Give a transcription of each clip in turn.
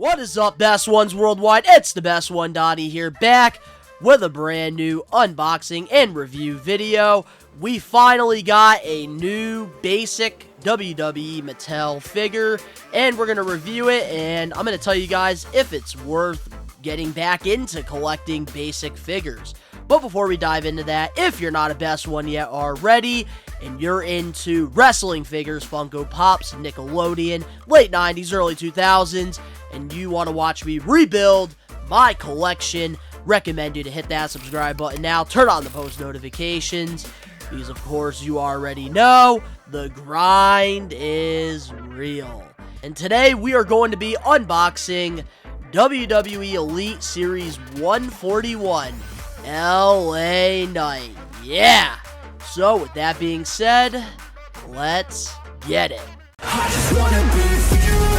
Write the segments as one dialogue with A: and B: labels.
A: What is up, best ones worldwide? It's the best one, Donnie here, back with a brand new unboxing and review video. We finally got a new basic WWE Mattel figure, and we're going to review it, and I'm going to tell you guys if it's worth getting back into collecting basic figures. But before we dive into that, if you're not a best one yet already, and you're into wrestling figures, Funko Pops, Nickelodeon, late 90s, early 2000s, and you want to watch me rebuild my collection, recommend you to hit that subscribe button now, turn on the post notifications, because of course you already know, the grind is real. And today we are going to be unboxing WWE Elite Series 141, LA Knight. Yeah! So, with that being said, let's get it. I just wanna be fearless.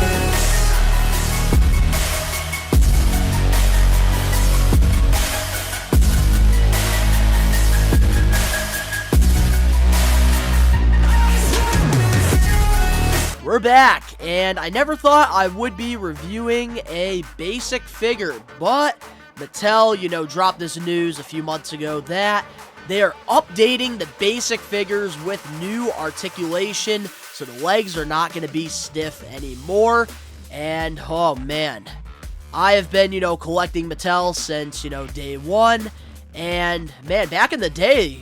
A: We're back, and I never thought I would be reviewing a basic figure, but Mattel, dropped this news a few months ago that they are updating the basic figures with new articulation, so the legs are not going to be stiff anymore. And, oh man, I have been, collecting Mattel since, day one. And, man, back in the day,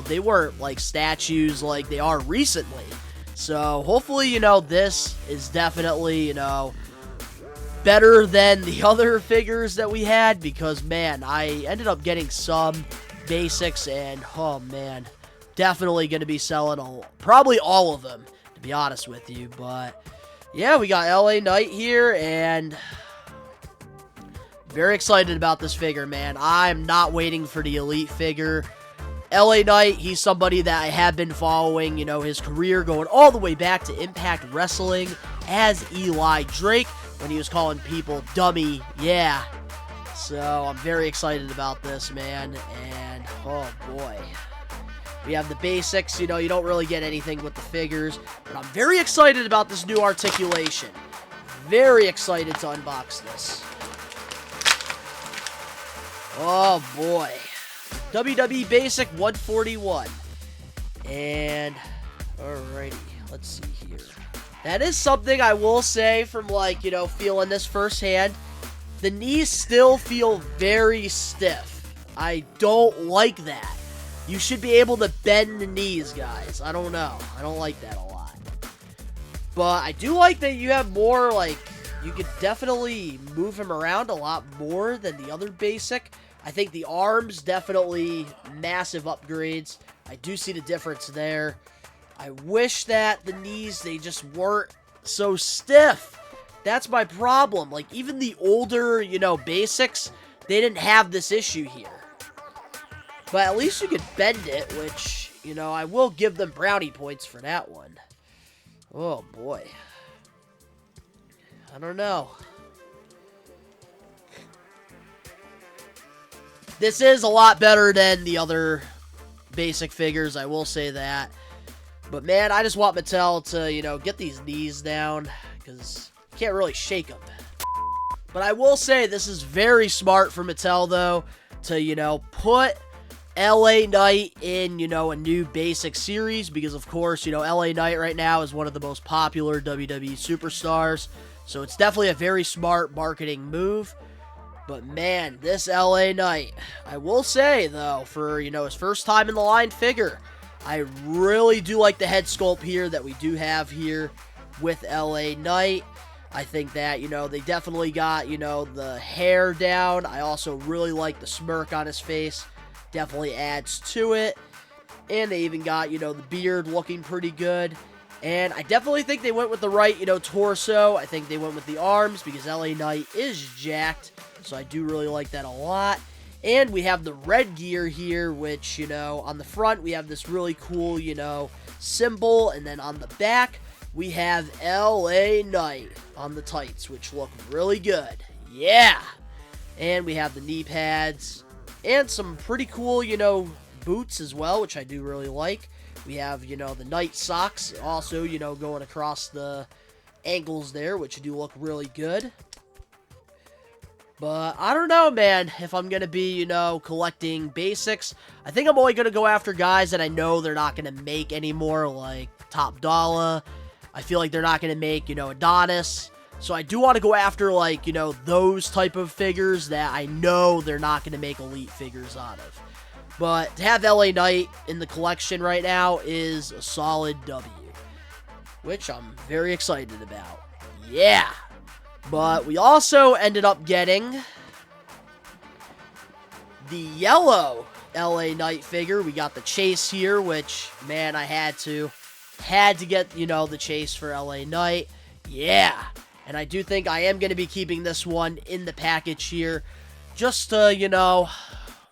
A: they weren't like statues like they are recently. So, hopefully, this is definitely, better than the other figures that we had. Because, man, I ended up getting some basics, and oh man, definitely going to be selling probably all of them, to be honest with you. But yeah, we got LA Knight here, and very excited about this figure, man. I'm not waiting for the Elite figure. LA Knight, he's somebody that I have been following, his career going all the way back to Impact Wrestling as Eli Drake when he was calling people dummy. Yeah. So, I'm very excited about this, man, and, oh boy. We have the basics, you don't really get anything with the figures, but I'm very excited about this new articulation. Very excited to unbox this. Oh boy. WWE Basic 141. And, alrighty, let's see here. That is something I will say from, feeling this firsthand. The knees still feel very stiff. I don't like that. You should be able to bend the knees, guys. I don't know. I don't like that a lot. But I do like that you have more, you could definitely move him around a lot more than the other basic. I think the arms, definitely massive upgrades. I do see the difference there. I wish that the knees, they just weren't so stiff. That's my problem. Even the older, basics, they didn't have this issue here. But at least you could bend it, which, I will give them brownie points for that one. Oh, boy. I don't know. This is a lot better than the other basic figures, I will say that. But, man, I just want Mattel to, get these knees down, because can't really shake them. But I will say this is very smart for Mattel, though, to, put LA Knight in, a new basic series, because, of course, LA Knight right now is one of the most popular WWE superstars, so it's definitely a very smart marketing move. But, man, this LA Knight, I will say, though, for, his first time in the line figure, I really do like the head sculpt here that we do have here with LA Knight. I think that, they definitely got, the hair down. I also really like the smirk on his face. Definitely adds to it. And they even got, the beard looking pretty good. And I definitely think they went with the right, torso. I think they went with the arms because LA Knight is jacked. So I do really like that a lot. And we have the red gear here, which, on the front, we have this really cool, symbol. And then on the back, we have LA Knight on the tights, which look really good. Yeah! And we have the knee pads. And some pretty cool, boots as well, which I do really like. We have, the Knight socks also, going across the ankles there, which do look really good. But I don't know, man, if I'm going to be, you know, collecting basics. I think I'm only going to go after guys that I know they're not going to make anymore, like Top Dollar. I feel like they're not going to make, you know, Adonis. So I do want to go after, like, you know, those type of figures that I know they're not going to make elite figures out of. But to have LA Knight in the collection right now is a solid W, which I'm very excited about. Yeah! But we also ended up getting the yellow LA Knight figure. We got the Chase here, which, man, I had to get, you know, the Chase for LA Knight. Yeah! And I do think I am going to be keeping this one in the package here, just to, you know,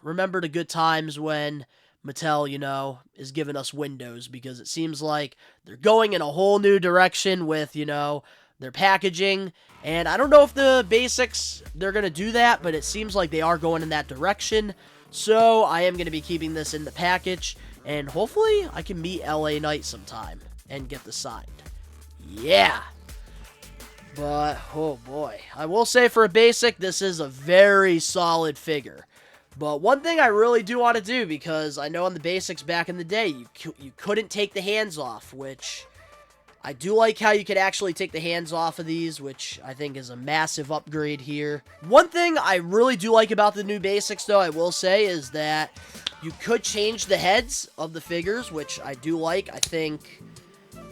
A: remember the good times when Mattel, you know, is giving us windows, because it seems like they're going in a whole new direction with, you know, their packaging. And I don't know if the basics, they're going to do that, but it seems like they are going in that direction. So I am going to be keeping this in the package, and hopefully I can meet LA Knight sometime and get this signed. Yeah. But, oh boy. I will say for a basic, this is a very solid figure. But one thing I really do want to do, because I know on the basics back in the day, you couldn't take the hands off, which I do like how you could actually take the hands off of these, which I think is a massive upgrade here. One thing I really do like about the new basics, though, I will say, is that you could change the heads of the figures, which I do like. I think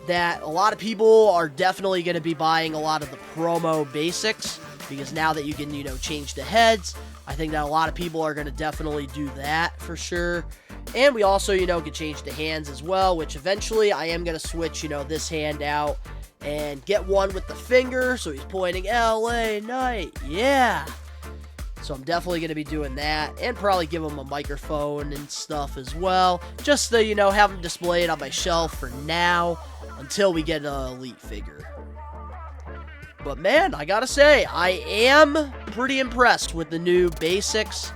A: that a lot of people are definitely going to be buying a lot of the promo basics, because now that you can, you know, change the heads, I think that a lot of people are going to definitely do that for sure. And we also, you know, can change the hands as well, which eventually I am going to switch, you know, this hand out and get one with the finger, so he's pointing LA Knight. Yeah. So I'm definitely going to be doing that, and probably give him a microphone and stuff as well, just to, you know, have him displayed on my shelf for now until we get an elite figure. But man, I gotta say, I am pretty impressed with the new basics.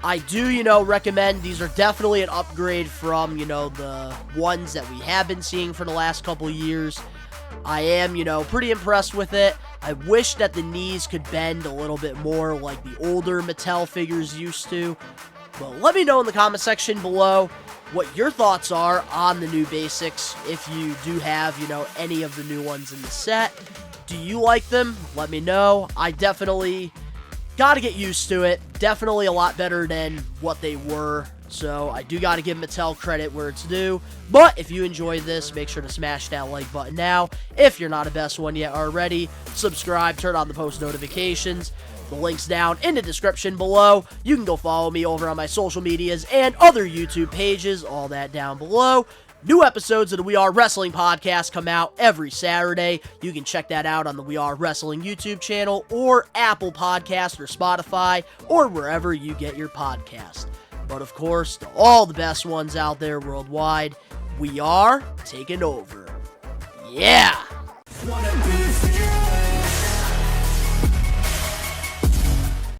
A: I do, you know, recommend these are definitely an upgrade from, you know, the ones that we have been seeing for the last couple years. I am, you know, pretty impressed with it. I wish that the knees could bend a little bit more like the older Mattel figures used to. But let me know in the comment section below what your thoughts are on the new basics, if you do have, you know, any of the new ones in the set. Do you like them? Let me know. I definitely got to get used to it. Definitely a lot better than what they were. So I do got to give Mattel credit where it's due. But if you enjoyed this, make sure to smash that like button now. If you're not a best one yet already, subscribe, turn on the post notifications. The link's down in the description below. You can go follow me over on my social medias and other YouTube pages. All that down below. New episodes of the We Are Wrestling podcast come out every Saturday. You can check that out on the We Are Wrestling YouTube channel, or Apple Podcast, or Spotify, or wherever you get your podcast. But of course, to all the best ones out there worldwide, we are taking over. Yeah!